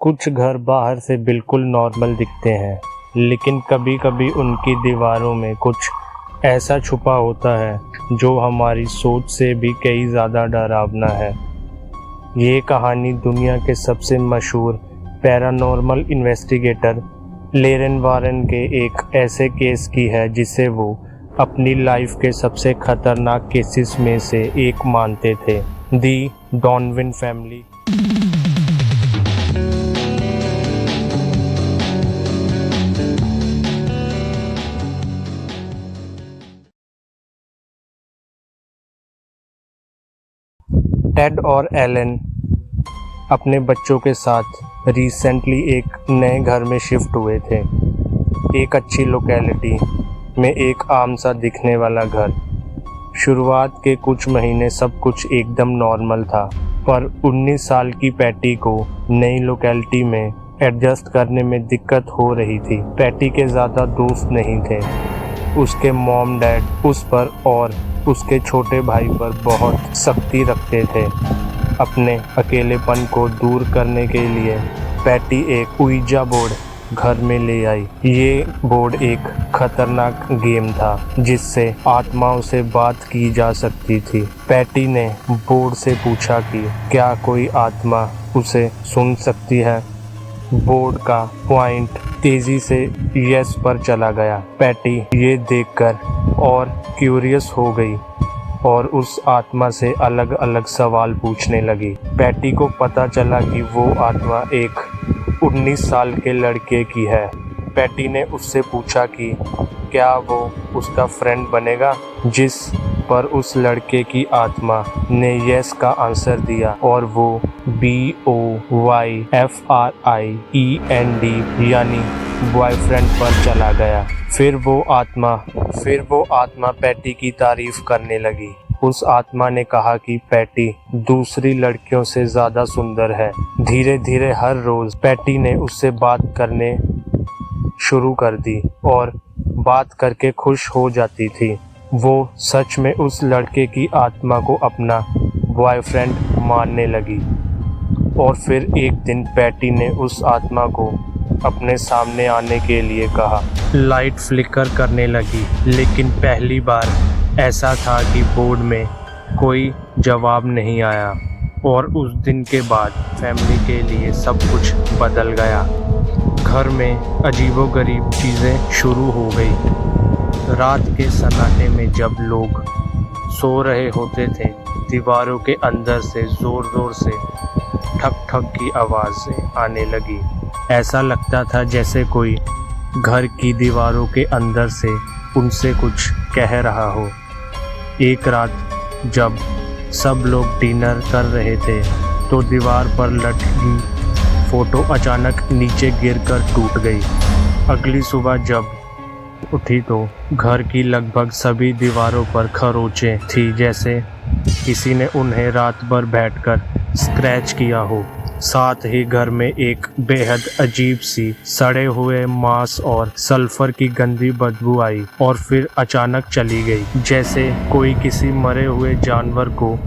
कुछ घर बाहर से बिल्कुल नॉर्मल दिखते हैं, लेकिन कभी कभी उनकी दीवारों में कुछ ऐसा छुपा होता है जो हमारी सोच से भी कई ज़्यादा डरावना है। ये कहानी दुनिया के सबसे मशहूर पैरानॉर्मल इन्वेस्टिगेटर लेरेन वारन के एक ऐसे केस की है जिसे वो अपनी लाइफ के सबसे खतरनाक केसेस में से एक मानते थे, दी डॉनविन फैमिली। टेड और एलन अपने बच्चों के साथ रिसेंटली एक नए घर में शिफ्ट हुए थे। एक अच्छी लोकेलिटी में एक आम सा दिखने वाला घर। शुरुआत के कुछ महीने सब कुछ एकदम नॉर्मल था, पर 19 साल की पैटी को नई लोकेलिटी में एडजस्ट करने में दिक्कत हो रही थी। पैटी के ज़्यादा दोस्त नहीं थे। उसके मॉम डैड उस पर और उसके छोटे भाई पर बहुत सख्ती रखते थे। अपने अकेलेपन को दूर करने के लिए पैटी एक उइजा बोर्ड घर में ले आई। ये बोर्ड एक खतरनाक गेम था जिससे आत्माओं से बात की जा सकती थी। पैटी ने बोर्ड से पूछा कि क्या कोई आत्मा उसे सुन सकती है। बोर्ड का पॉइंट तेजी से यस पर चला गया। पैटी ये देखकर और क्यूरियस हो गई और उस आत्मा से अलग अलग सवाल पूछने लगी। पैटी को पता चला कि वो आत्मा एक 19 साल के लड़के की है। पैटी ने उससे पूछा कि क्या वो उसका फ्रेंड बनेगा, जिस पर उस लड़के की आत्मा ने यस का आंसर दिया और वो BOYFRIEND यानी बॉयफ्रेंड पर चला गया। फिर वो आत्मा पैटी की तारीफ करने लगी। उस आत्मा ने कहा कि पैटी दूसरी लड़कियों से ज़्यादा सुंदर है। धीरे धीरे हर रोज़ पैटी ने उससे बात करने शुरू कर दी और बात करके खुश हो जाती थी। वो सच में उस लड़के की आत्मा को अपना बॉयफ्रेंड मानने लगी। और फिर एक दिन पैटी ने उस आत्मा को अपने सामने आने के लिए कहा। लाइट फ्लिकर करने लगी, लेकिन पहली बार ऐसा था कि बोर्ड में कोई जवाब नहीं आया। और उस दिन के बाद फैमिली के लिए सब कुछ बदल गया। घर में अजीबोगरीब चीज़ें शुरू हो गई। रात के सन्नाटे में जब लोग सो रहे होते थे, दीवारों के अंदर से ज़ोर ज़ोर से ठक ठक की आवाज़ें आने लगी। ऐसा लगता था जैसे कोई घर की दीवारों के अंदर से उनसे कुछ कह रहा हो। एक रात जब सब लोग डिनर कर रहे थे तो दीवार पर लटकी फ़ोटो अचानक नीचे गिरकर टूट गई। अगली सुबह जब उठी तो घर की लगभग सभी दीवारों पर खरोंचें थी, जैसे किसी ने उन्हें रात भर बैठकर स्क्रैच किया हो। साथ ही घर में एक बेहद अजीब सी सड़े हुए मांस और सल्फर की गंदी बदबू आई और फिर अचानक चली गई, जैसे कोई किसी मरे हुए जानवर को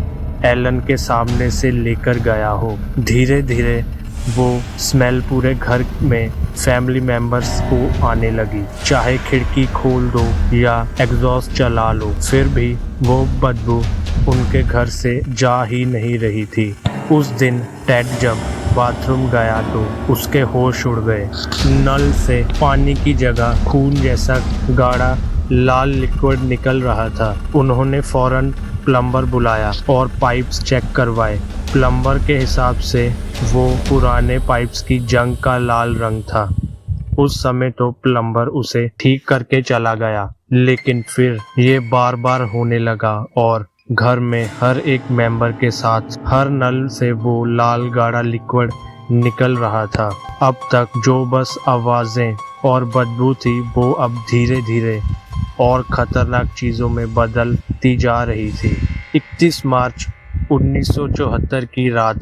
एलन के सामने से लेकर गया हो। धीरे धीरे वो स्मेल पूरे घर में फैमिली मेंबर्स को आने लगी। चाहे खिड़की खोल दो या एग्जॉस्ट चला लो, फिर भी वो बदबू उनके घर से जा ही नहीं रही थी। उस दिन टेड जब बाथरूम गया तो उसके होश उड़ गए। नल से पानी की जगह खून जैसा गाढ़ा लाल लिक्विड निकल रहा था। उन्होंने फौरन प्लम्बर बुलाया और पाइप्स चेक करवाए। प्लम्बर के हिसाब से वो पुराने पाइप्स की जंग का लाल रंग था। उस समय तो प्लम्बर उसे ठीक करके चला गया, लेकिन फिर ये बार बार होने लगा और घर में हर एक मेंबर के साथ हर नल से वो लाल गाढ़ा लिक्विड निकल रहा था। अब तक जो बस आवाज़ें और बदबू थी, वो अब धीरे धीरे और ख़तरनाक चीज़ों में बदलती जा रही थी। 31 मार्च 1974 की रात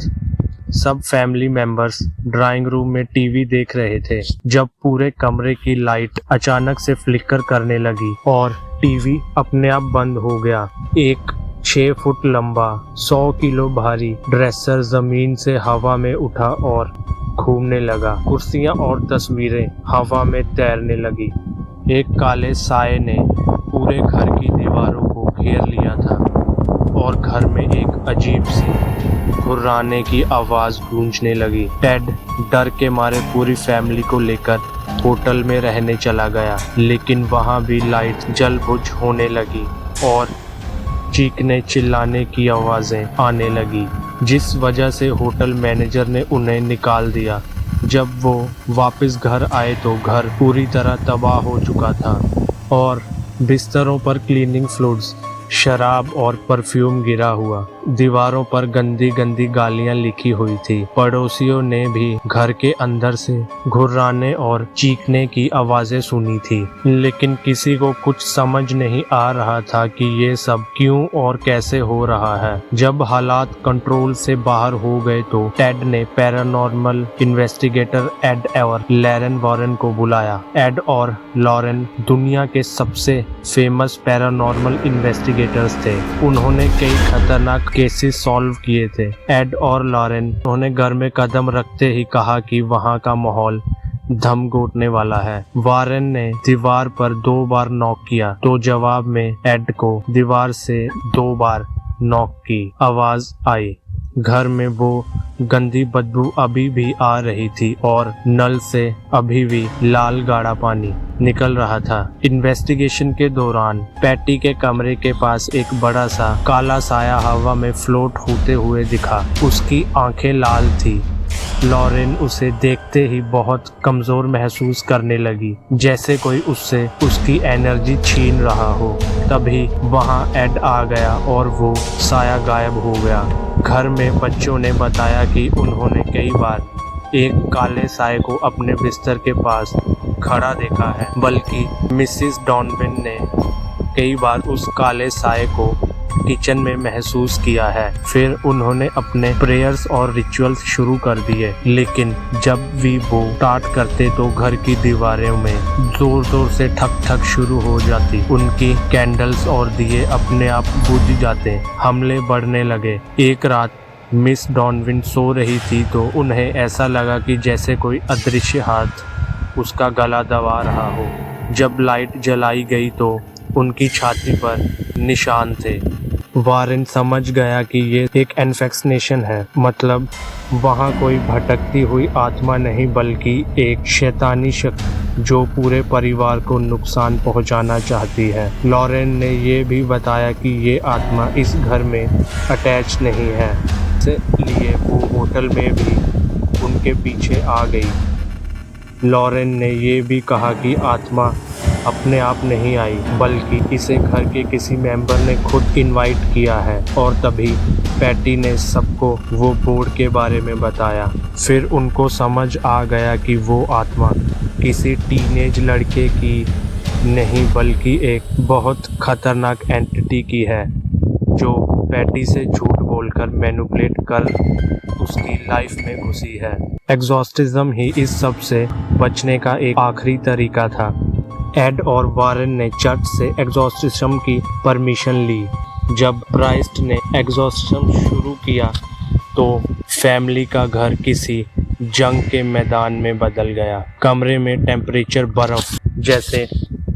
सब फैमिली मेंबर्स ड्राइंग रूम में टीवी देख रहे थे जब पूरे कमरे की लाइट अचानक से फ्लिकर करने लगी और टीवी अपने आप बंद हो गया। एक 6 फुट लंबा 100 किलो भारी ड्रेसर जमीन से हवा में उठा और घूमने लगा। कुर्सियां और तस्वीरें हवा में तैरने लगी। एक काले साये ने पूरे घर की दीवारों को घेर लिया था और घर में एक अजीब सी घुर्राने की आवाज गूंजने लगी। टेड डर के मारे पूरी फैमिली को लेकर होटल में रहने चला गया, लेकिन वहां भी लाइट जल बुझ होने लगी और चीखने चिल्लाने की आवाजें आने लगी, जिस वजह से होटल मैनेजर ने उन्हें निकाल दिया। जब वो वापस घर आए तो घर पूरी तरह तबाह हो चुका था और बिस्तरों पर क्लीनिंग फ्लूइड्स, शराब और परफ्यूम गिरा हुआ। दीवारों पर गंदी गंदी गालियां लिखी हुई थी। पड़ोसियों ने भी घर के अंदर से घुर्राने और चीखने की आवाजें सुनी थी, लेकिन किसी को कुछ समझ नहीं आ रहा था कि ये सब क्यों और कैसे हो रहा है। जब हालात कंट्रोल से बाहर हो गए तो टेड ने पैरानॉर्मल इन्वेस्टिगेटर एड और लॉरेन वॉरेन को बुलाया। एड और लॉरेन दुनिया के सबसे फेमस पैरानॉर्मल इन्वेस्टिगेटर्स थे। उन्होंने कई खतरनाक केसेस सॉल्व किए थे। एड और लॉरेन उन्होंने घर में कदम रखते ही कहा कि वहां का माहौल धम घोटने वाला है। वॉरेन ने दीवार पर 2 बार नॉक किया तो जवाब में एड को दीवार से 2 बार नॉक की आवाज आई। घर में वो गंदी बदबू अभी भी आ रही थी और नल से अभी भी लाल गाढ़ा पानी निकल रहा था। इन्वेस्टिगेशन के दौरान पैटी के कमरे के पास एक बड़ा सा काला साया हवा में फ्लोट होते हुए दिखा। उसकी आंखें लाल थी। लॉरेन उसे देखते ही बहुत कमजोर महसूस करने लगी, जैसे कोई उससे उसकी एनर्जी छीन रहा हो। तभी वहां एड आ गया और वो साया गायब हो गया। घर में बच्चों ने बताया कि उन्होंने कई बार एक काले साये को अपने बिस्तर के पास खड़ा देखा है, बल्कि मिसिस डॉनविन ने कई बार उस काले साये को किचन में महसूस किया है। फिर उन्होंने अपने प्रेयर्स और रिचुअल्स शुरू कर दिए, लेकिन जब भी वो स्टार्ट करते तो घर की दीवारों में जोर जोर से ठक ठक शुरू हो जाती। उनकी कैंडल्स और दिए अपने आप बुझ जाते। हमले बढ़ने लगे। एक रात मिस डॉनविन सो रही थी तो उन्हें ऐसा लगा कि जैसे कोई अदृश्य हाथ उसका गला दबा रहा हो। जब लाइट जलाई गई तो उनकी छाती पर निशान थे। वॉरेन समझ गया कि ये एक इन्फेक्शन है, मतलब वहाँ कोई भटकती हुई आत्मा नहीं बल्कि एक शैतानी शक्ति जो पूरे परिवार को नुकसान पहुँचाना चाहती है। लॉरेन ने ये भी बताया कि ये आत्मा इस घर में अटैच नहीं है, इसलिए वो होटल में भी उनके पीछे आ गई। लॉरेन ने ये भी कहा कि आत्मा अपने आप नहीं आई, बल्कि इसे घर के किसी मेंबर ने खुद इनवाइट किया है। और तभी पैटी ने सबको वो बोर्ड के बारे में बताया। फिर उनको समझ आ गया कि वो आत्मा किसी टीनेज लड़के की नहीं बल्कि एक बहुत खतरनाक एंटिटी की है, जो पैटी से झूठ बोलकर मैनिपुलेट कर उसकी लाइफ में घुसी है। एग्जॉस्टिज्म ही इस सब से बचने का एक आखिरी तरीका था। एड और वॉरेन ने चर्च से एग्जॉस्टिज्म की परमिशन ली। जब प्राइस्ट ने एग्जॉस्टिज्म शुरू किया तो फैमिली का घर किसी जंग के मैदान में बदल गया। कमरे में टेम्परेचर बर्फ जैसे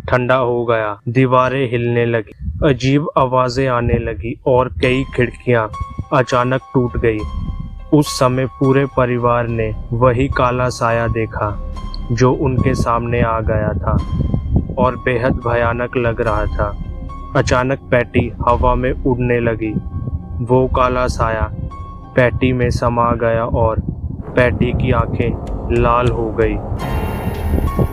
ठंडा हो गया। दीवारें हिलने लगी, अजीब आवाजें आने लगी और कई खिड़कियां अचानक टूट गई। उस समय पूरे परिवार ने वही काला साया देखा जो उनके सामने आ गया था और बेहद भयानक लग रहा था। अचानक पैटी हवा में उड़ने लगी। वो काला साया पैटी में समा गया और पैटी की आंखें लाल हो गई।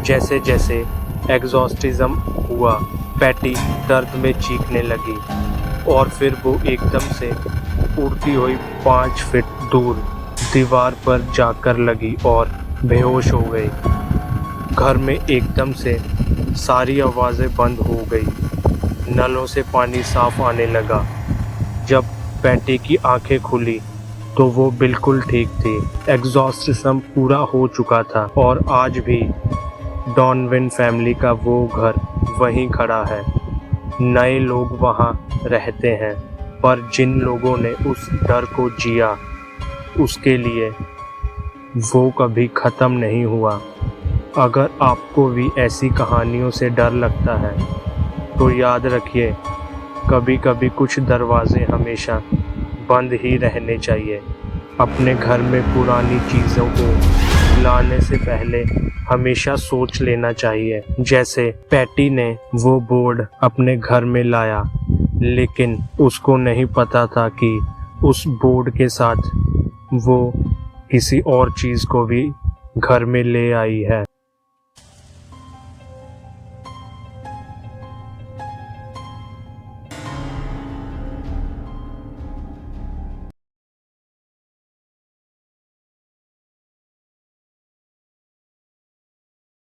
जैसे जैसे एग्जॉस्टिज्म हुआ, पैटी दर्द में चीखने लगी और फिर वो एकदम से उड़ती हुई 5 फीट दूर दीवार पर जाकर लगी और बेहोश हो गई। घर में एकदम से सारी आवाज़ें बंद हो गई। नलों से पानी साफ आने लगा। जब पैटी की आंखें खुली तो वो बिल्कुल ठीक थी। एग्जॉर्सिज्म पूरा हो चुका था और आज भी डॉनविन फैमिली का वो घर वहीं खड़ा है। नए लोग वहाँ रहते हैं, पर जिन लोगों ने उस डर को जिया उसके लिए वो कभी ख़त्म नहीं हुआ। अगर आपको भी ऐसी कहानियों से डर लगता है तो याद रखिए, कभी कभी कुछ दरवाजे हमेशा बंद ही रहने चाहिए। अपने घर में पुरानी चीज़ों को लाने से पहले हमेशा सोच लेना चाहिए। जैसे पैटी ने वो बोर्ड अपने घर में लाया, लेकिन उसको नहीं पता था कि उस बोर्ड के साथ वो किसी और चीज़ को भी घर में ले आई है।